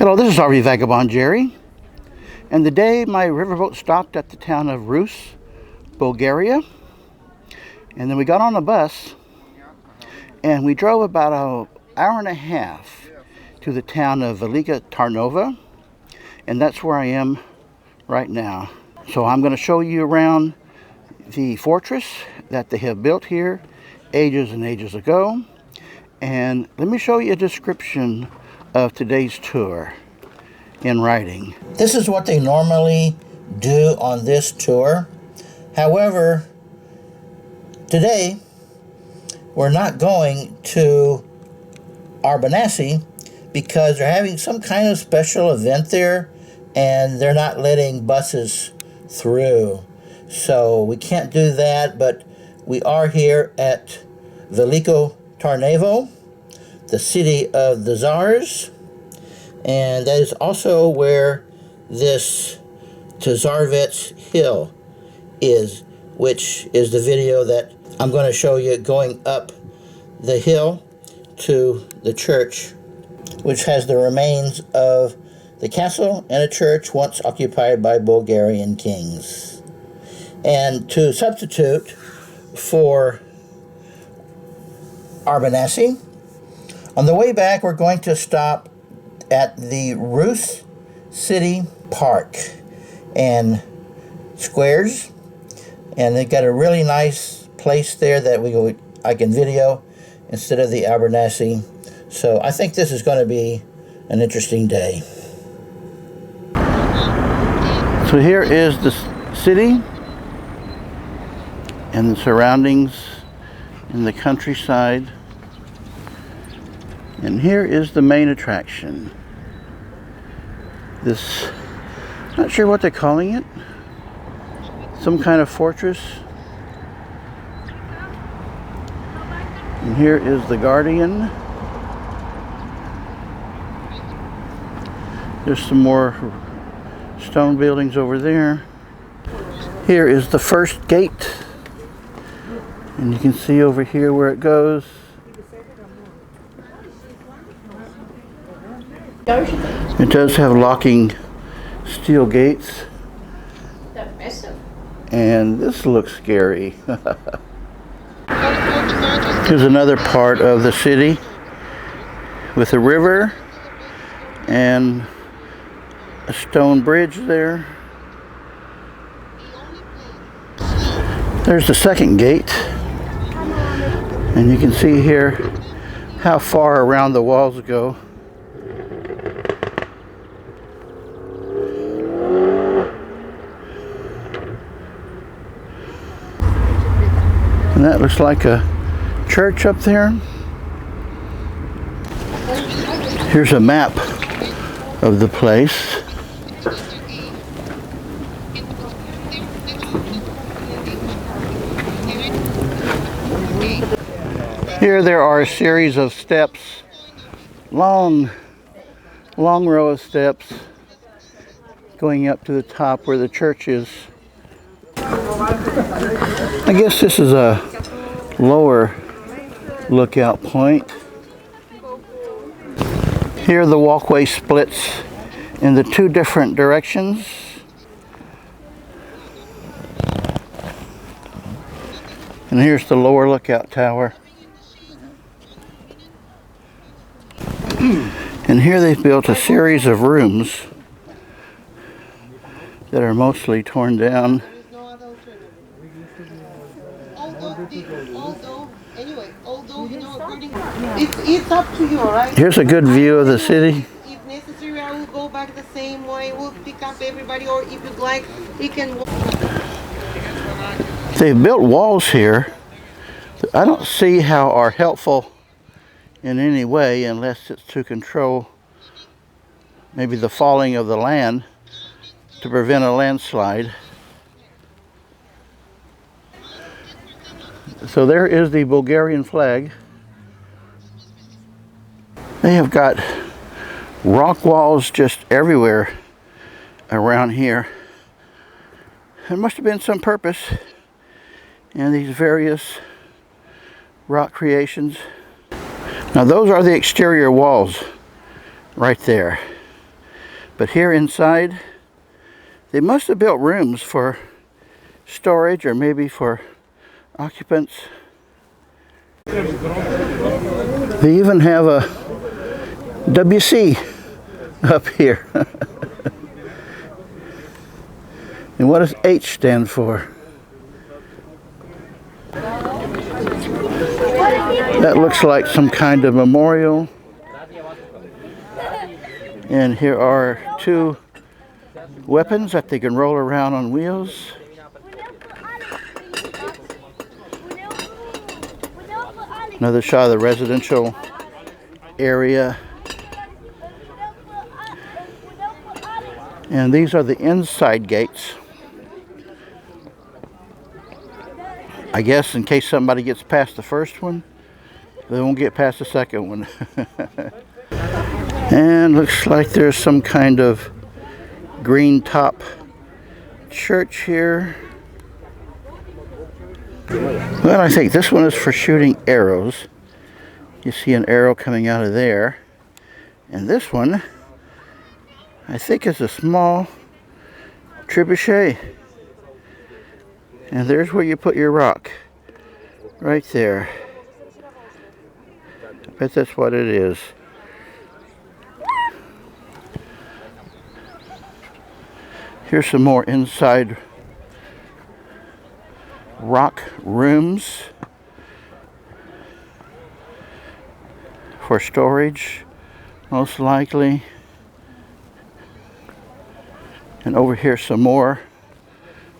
Hello, this is RV Vagabond Jerry, and today my riverboat stopped at the town of Rousse, Bulgaria, and then we got on a bus and we drove about an hour and a half to the town of Veliko Tarnovo, and that's where I am right now. So I'm going to show you around the fortress that they have built here ages and ages ago, and let me show you a description of today's tour in writing. This is what they normally do on this tour. However, today we're not going to Arbanasi because they're having some kind of special event there and they're not letting buses through. So we can't do that, but we are here at Veliko Tarnovo, the city of the Tsars, and that is also where this Tsarevets Hill is, which is the video that I'm going to show you going up the hill to the church, which has the remains of the castle and a church once occupied by Bulgarian kings. And to substitute for Arbanasi, on the way back, we're going to stop at the Rousse City Park and Squares, and they've got a really nice place there that I can video instead of the Arbanasi. So I think this is going to be an interesting day. So here is the city and the surroundings in the countryside. And here is the main attraction. This, not sure what they're calling it. Some kind of fortress. And here is the Guardian. There's some more stone buildings over there. Here is the first gate. And you can see over here where it goes. It does have locking steel gates, and this looks scary. Here's another part of the city with a river and a stone bridge there. There's the second gate, and you can see here how far around the walls go. And that looks like a church up there. Here's a map of the place. Here there are a series of steps, long row of steps going up to the top where the church is. I guess this is a lower lookout point. Here the walkway splits into two different directions. And here's the lower lookout tower. And here they've built a series of rooms that are mostly torn down. It's up to you, right? Here's a good view of the city. If necessary, I will go back the same way. We'll pick up everybody, or if you'd like, we can walk. They've built walls here that I don't see how are helpful in any way unless it's to control maybe the falling of the land to prevent a landslide. So there is the Bulgarian flag. They have got rock walls just everywhere around here. There must have been some purpose in these various rock creations. Now those are the exterior walls right there. But here inside, they must have built rooms for storage or maybe for occupants. They even have a WC up here. And what does H stand for? That looks like some kind of memorial. And here are two weapons that they can roll around on wheels. Another shot of the residential area. And these are the inside gates. I guess in case somebody gets past the first one, they won't get past the second one. And looks like there's some kind of green top church here. Well, I think this one is for shooting arrows. You see an arrow coming out of there. And this one, I think, is a small trebuchet. And there's where you put your rock. Right there. I bet that's what it is. Here's some more inside rock rooms for storage, most likely. And over here some more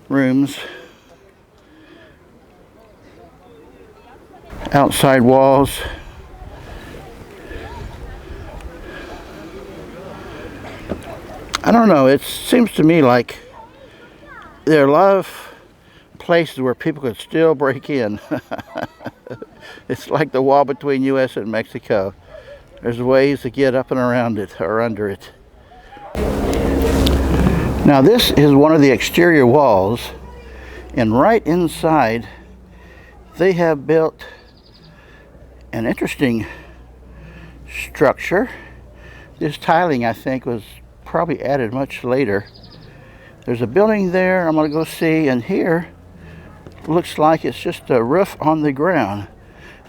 rooms. Outside walls. I don't know, it seems to me like there are a lot of places where people could still break in. It's like the wall between US and Mexico. There's ways to get up and around it or under it. Now this is one of the exterior walls, and right inside they have built an interesting structure. This tiling, I think, was probably added much later. There's a building there I'm going to go see, and here looks like it's just a roof on the ground.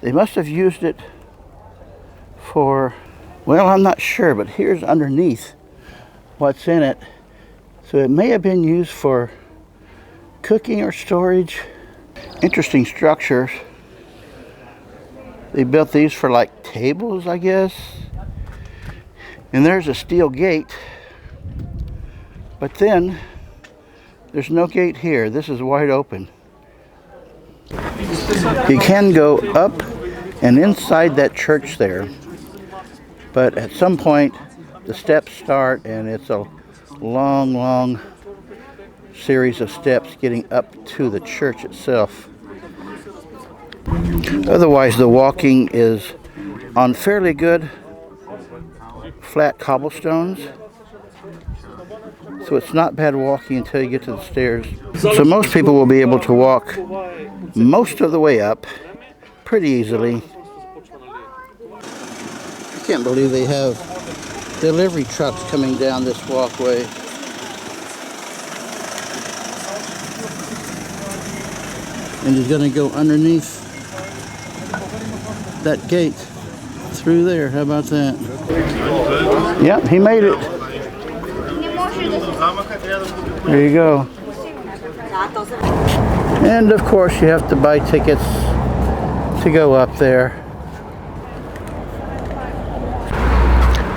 They must have used it for, well, I'm not sure, but here's underneath what's in it. So it may have been used for cooking or storage. Interesting structures. They built these for like tables, I guess. And there's a steel gate. But then there's no gate here. This is wide open. You can go up and inside that church there. But at some point the steps start, and it's a long series of steps getting up to the church itself. Otherwise, the walking is on fairly good flat cobblestones, so it's not bad walking until you get to the stairs. So most people will be able to walk most of the way up pretty easily. I can't believe they have delivery trucks coming down this walkway. And he's going to go underneath that gate through there. How about that? Yep, he made it. There you go. And of course you have to buy tickets to go up there.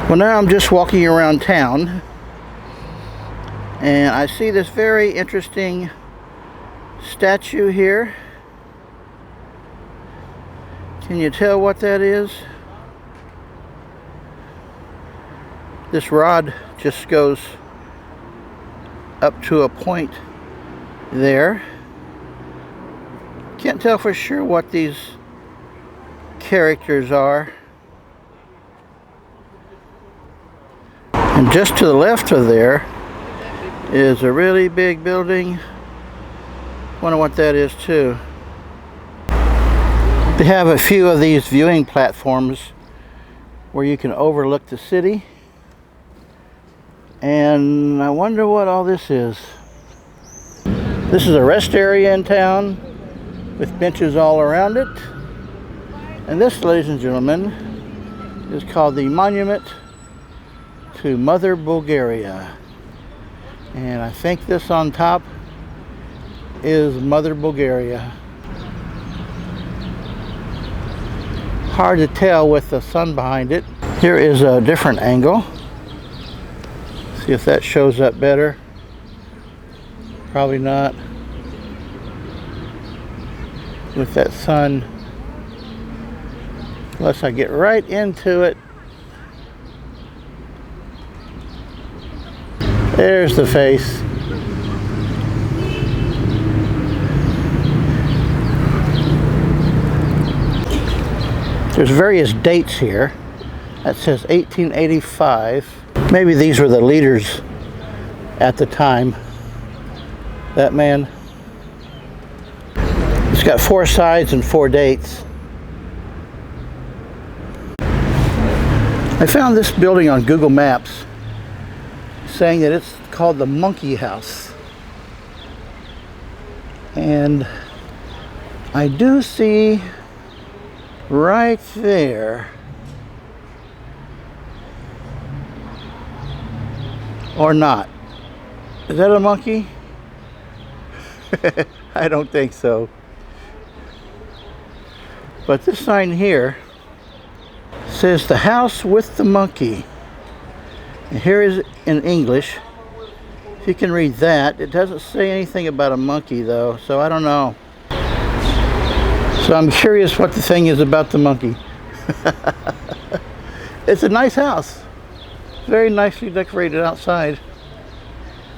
Well, now I'm just walking around town, and I see this very interesting statue here. Can you tell what that is? This rod just goes up to a point there. Can't tell for sure what these characters are. And just to the left of there is a really big building. Wonder what that is too. They have a few of these viewing platforms where you can overlook the city. And I wonder what all this is. This is a rest area in town with benches all around it. And this, ladies and gentlemen, is called the Monument to Mother Bulgaria. And I think this on top is Mother Bulgaria. Hard to tell with the sun behind it. Here is a different angle. See if that shows up better. Probably not. With that sun. Unless I get right into it. There's the face. There's various dates here. That says 1885. Maybe these were the leaders at the time. That man. It's got 4 sides and 4 dates. I found this building on Google Maps saying that it's called the Monkey House. And I do see right there, or not. Is that a monkey? I don't think so. But this sign here says the house with the monkey. And here is in English. If you can read that. It doesn't say anything about a monkey though, so I don't know. So I'm curious what the thing is about the monkey. It's a nice house. Very nicely decorated outside.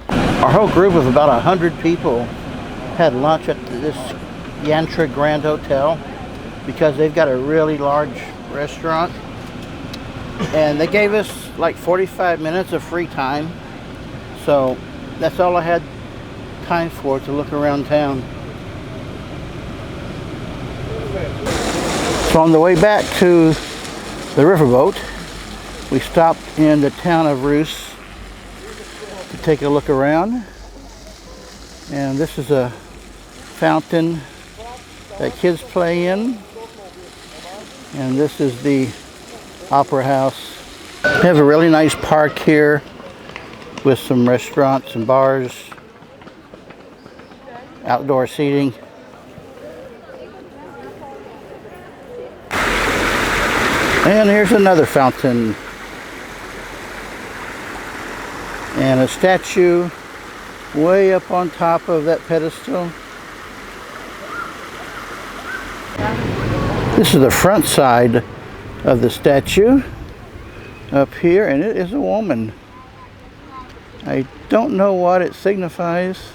Our whole group of about 100 people had lunch at this Yantra Grand Hotel because they've got a really large restaurant. And they gave us like 45 minutes of free time. So that's all I had time for, to look around town. So on the way back to the riverboat, we stopped in the town of Rousse to take a look around. And this is a fountain that kids play in. And this is the Opera House. We have a really nice park here with some restaurants and bars, outdoor seating. And here's another fountain. And a statue way up on top of that pedestal. This is the front side of the statue up here, and it is a woman. I don't know what it signifies.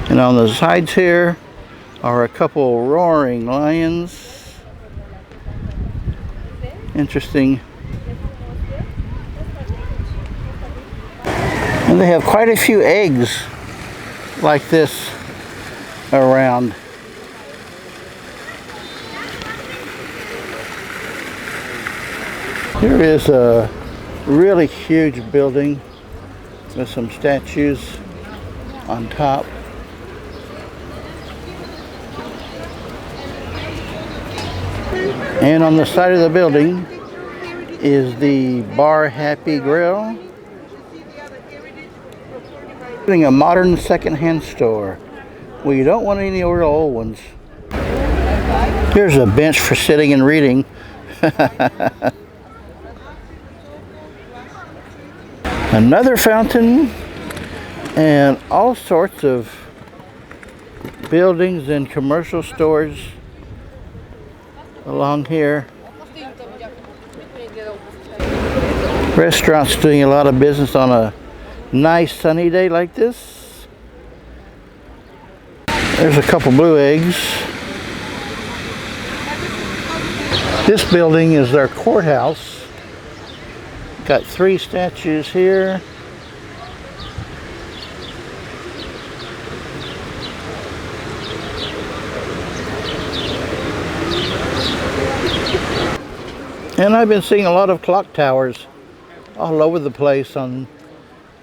And on the sides here are a couple roaring lions. Interesting. And they have quite a few eggs like this around. Here is a really huge building with some statues on top. And on the side of the building is the Bar Happy Grill. A modern secondhand store. Well, you don't want any of the old ones. Here's a bench for sitting and reading. Another fountain and all sorts of buildings and commercial stores along here. Restaurants doing a lot of business on a nice sunny day like this. There's a couple blue eggs. This building is their courthouse. Got 3 statues here. And I've been seeing a lot of clock towers all over the place on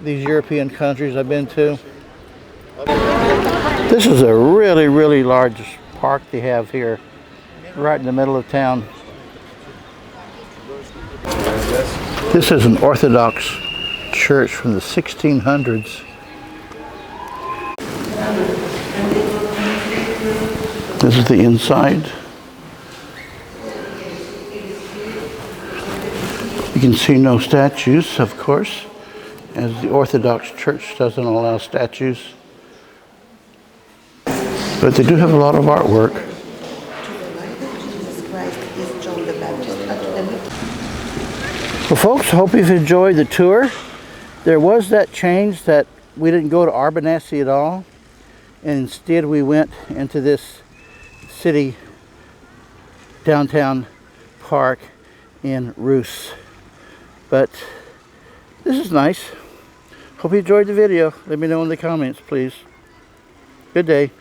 these European countries I've been to. This is a really, really large park they have here, right in the middle of town. This is an Orthodox church from the 1600s. This is the inside. You can see no statues, of course, as the Orthodox Church doesn't allow statues. But they do have a lot of artwork. Well, folks, hope you've enjoyed the tour. There was that change that we didn't go to Arbanasi at all, and instead we went into this city downtown park in Rousse. But this is nice. Hope you enjoyed the video. Let me know in the comments, please. Good day.